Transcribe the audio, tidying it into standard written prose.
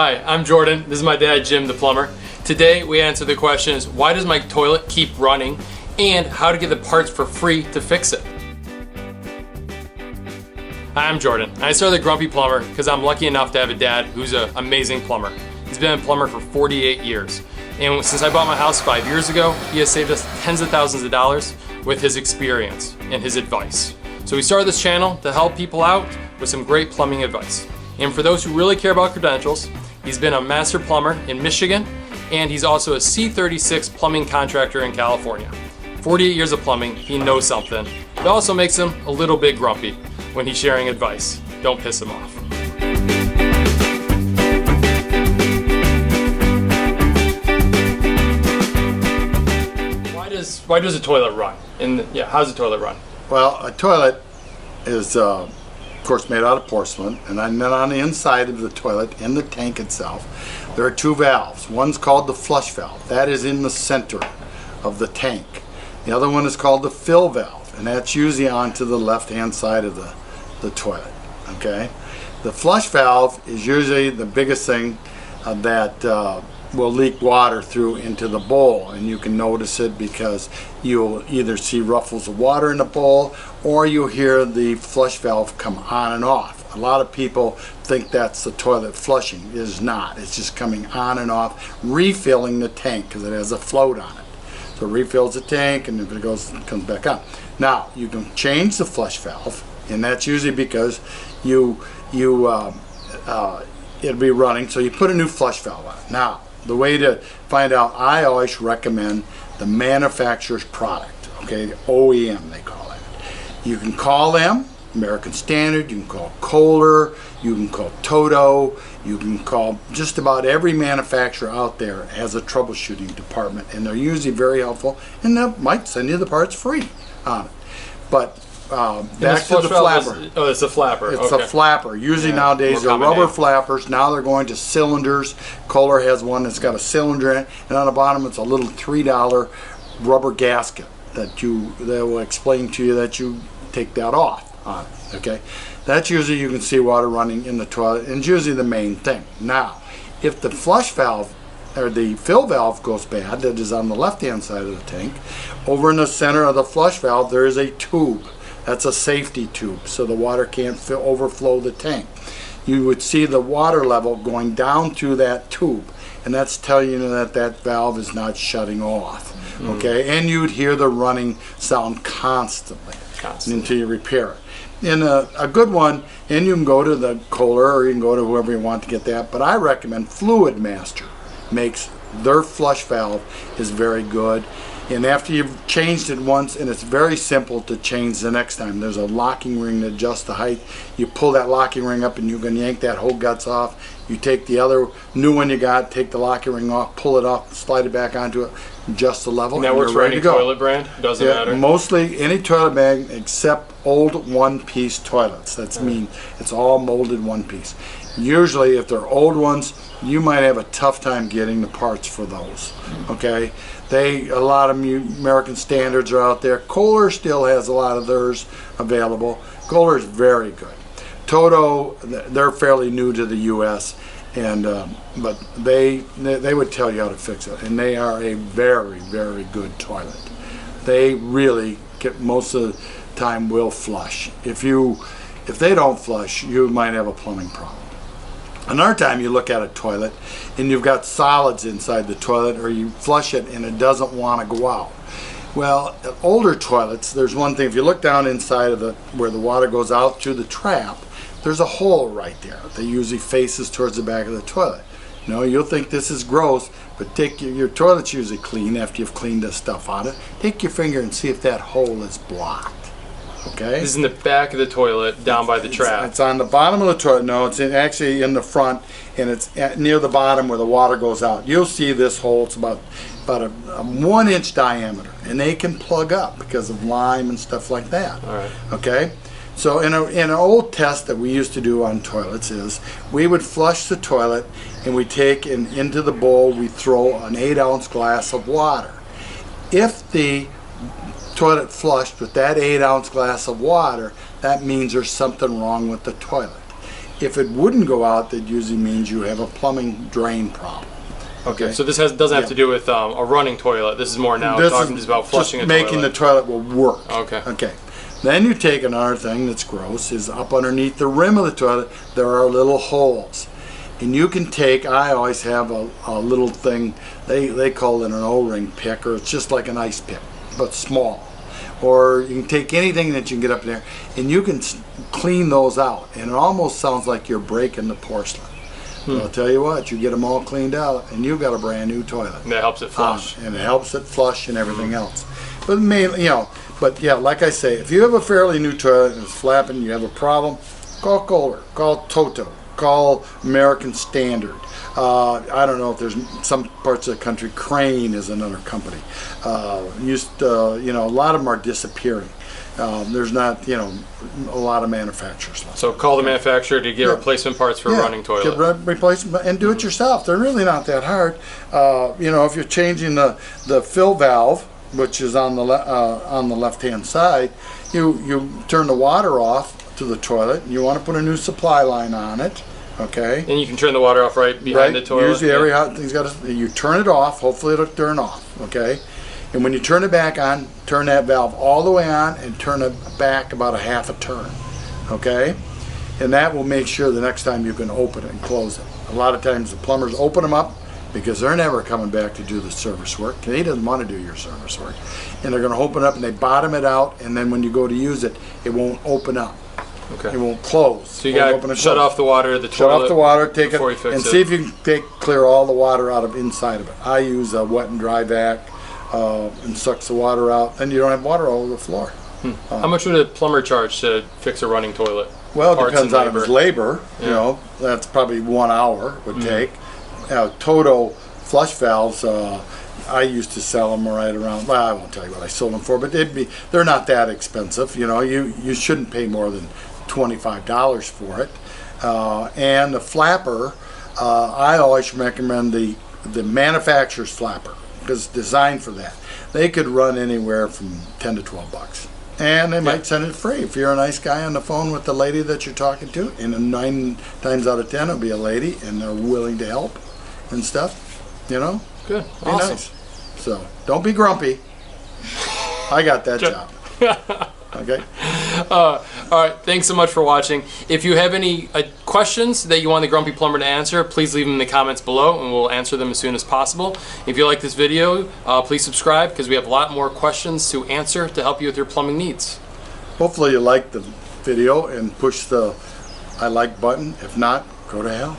Hi, I'm Jordan. This is my dad, Jim, the plumber. Today we answer the questions, why does my toilet keep running, and how to get the parts for free to fix it. Hi, I'm Jordan. I started Grumpy Plumber because I'm lucky enough to have a dad who's an amazing plumber. He's been a plumber for 48 years. And since I bought my house 5 years ago, he has saved us tens of thousands of dollars with his experience and his advice. So we started this channel to help people out with some great plumbing advice. And for those who really care about credentials, he's been a master plumber in Michigan, and he's also a C36 plumbing contractor in California. 48 years of plumbing, he knows something. It also makes him a little bit grumpy when he's sharing advice. Don't piss him off. Why does a toilet run? How does a toilet run? Well, a toilet is, of course, made out of porcelain, and then on the inside of the toilet, in the tank itself, there are two valves. One's called the flush valve. That is in the center of the tank. The other one is called the fill valve, and that's usually onto the left-hand side of the toilet. Okay, the flush valve is usually the biggest thing that will leak water through into the bowl, and you can notice it because you'll either see ruffles of water in the bowl or you'll hear the flush valve come on and off. A lot of people think that's the toilet flushing. It is not. It's just coming on and off, refilling the tank because it has a float on it. So it refills the tank, and if it goes, it comes back on. Now you can change the flush valve, and that's usually because it'll be running, so you put a new flush valve on. Now, the way to find out, I always recommend the manufacturer's product, okay, the OEM they call it. You can call them, American Standard, you can call Kohler, you can call Toto, you can call just about every manufacturer out there has a troubleshooting department, and they're usually very helpful, and they might send you the parts free on it. But back to the flapper. It's a flapper. It's a flapper. Usually nowadays they're rubber flappers. Now they're going to cylinders. Kohler has one that's got a cylinder in it, and on the bottom it's a little $3 rubber gasket that will explain to you that you take that off on it. Okay, that's usually, you can see water running in the toilet, and it's usually the main thing. Now, if the flush valve or the fill valve goes bad, that is on the left-hand side of the tank, over in the center of the flush valve there is a tube. That's a safety tube, so the water can't overflow the tank. You would see the water level going down through that tube, and that's telling you that that valve is not shutting off. Okay, and you'd hear the running sound constantly until you repair it. And a good one, and you can go to the Kohler or you can go to whoever you want to get that, but I recommend Fluid Master makes their flush valve is very good. And after you've changed it once, and it's very simple to change the next time. There's a locking ring to adjust the height. You pull that locking ring up and you can yank that whole guts off. You take the other new one you got, take the locking ring off, pull it off, slide it back onto it, adjust the level, and that works for any toilet brand? Doesn't matter? Mostly any toilet bag except old one-piece toilets. That's mean it's all molded one piece. Usually if they're old ones, you might have a tough time getting the parts for those. Okay, a lot of American Standards are out there. Kohler still has a lot of theirs available. Kohler is very good. Toto, they're fairly new to the U.S. and but they would tell you how to fix it, and they are a very, very good toilet. They really most of the time will flush. If they don't flush, you might have a plumbing problem. Another time you look at a toilet and you've got solids inside the toilet, or you flush it and it doesn't want to go out. Well, at older toilets, there's one thing. If you look down inside of where the water goes out through the trap, there's a hole right there that usually faces towards the back of the toilet. You know, you'll think this is gross, but take your toilet's usually clean after you've cleaned this stuff out of it. Take your finger and see if that hole is blocked. Okay. This is in the back of the toilet, down by the trap. It's on the bottom of the toilet. No, it's actually in the front, and it's near the bottom where the water goes out. You'll see this hole. It's about a 1-inch diameter, and they can plug up because of lime and stuff like that. All right. Okay. So in an old test that we used to do on toilets is we would flush the toilet, and we take into the bowl we throw an 8-ounce glass of water. If the toilet flushed with that 8-ounce glass of water, that means there's something wrong with the toilet. If it wouldn't go out, that usually means you have a plumbing drain problem. Okay, so this doesn't have to do with a running toilet. This is more now talking just about flushing a toilet. Making the toilet will work. Okay. Okay. Then you take another thing that's gross, is up underneath the rim of the toilet, there are little holes. And you can take, I always have a little thing, they call it an O-ring pick, or it's just like an ice pick, but small. Or you can take anything that you can get up in there, and you can clean those out. And it almost sounds like you're breaking the porcelain. So I'll tell you what, you get them all cleaned out, and you've got a brand new toilet. And that helps it flush. And it helps it flush and everything else. But mainly, but yeah, like I say, if you have a fairly new toilet and it's flapping, you have a problem, call Kohler, call Toto, call American Standard. I don't know if there's some parts of the country, Crane is another company. A lot of them are disappearing. There's not, a lot of manufacturers left. So call the manufacturer to get replacement parts for a running toilet. Get replacement and do it yourself. They're really not that hard. If you're changing the fill valve, which is on the left-hand side, you turn the water off to the toilet, and you want to put a new supply line on it. Okay. And you can turn the water off right behind the toilet. Usually every hot thing's got you turn it off. Hopefully it'll turn off. Okay. And when you turn it back on, turn that valve all the way on and turn it back about a half a turn. Okay. And that will make sure the next time you can open it and close it. A lot of times the plumbers open them up because they're never coming back to do the service work. He doesn't want to do your service work. And they're going to open it up and they bottom it out, and then when you go to use it, it won't open up. Okay. It won't close. So you got to shut off the water, the toilet. Shut off the water, take it, and see if you can clear all the water out of inside of it. I use a wet and dry vac, and sucks the water out. Then you don't have water all over the floor. How much would a plumber charge to fix a running toilet? Well, it depends on his labor. That's probably 1 hour would take. Toto flush valves, I used to sell them right around, well, I won't tell you what I sold them for, but they're not that expensive. You shouldn't pay more than $25 for it. And the flapper, I always recommend the manufacturer's flapper, because it's designed for that. They could run anywhere from 10 to 12 bucks. And they might send it free. If you're a nice guy on the phone with the lady that you're talking to, and 9 times out of 10 it'll be a lady, and they're willing to help and stuff, Good. Be Awesome. nice. So don't be grumpy. I got that job. Okay. All right. Thanks so much for watching. If you have any questions that you want the Grumpy Plumber to answer, please leave them in the comments below, and we'll answer them as soon as possible. If you like this video, please subscribe, because we have a lot more questions to answer to help you with your plumbing needs. Hopefully you liked the video and push the I like button. If not, go to hell.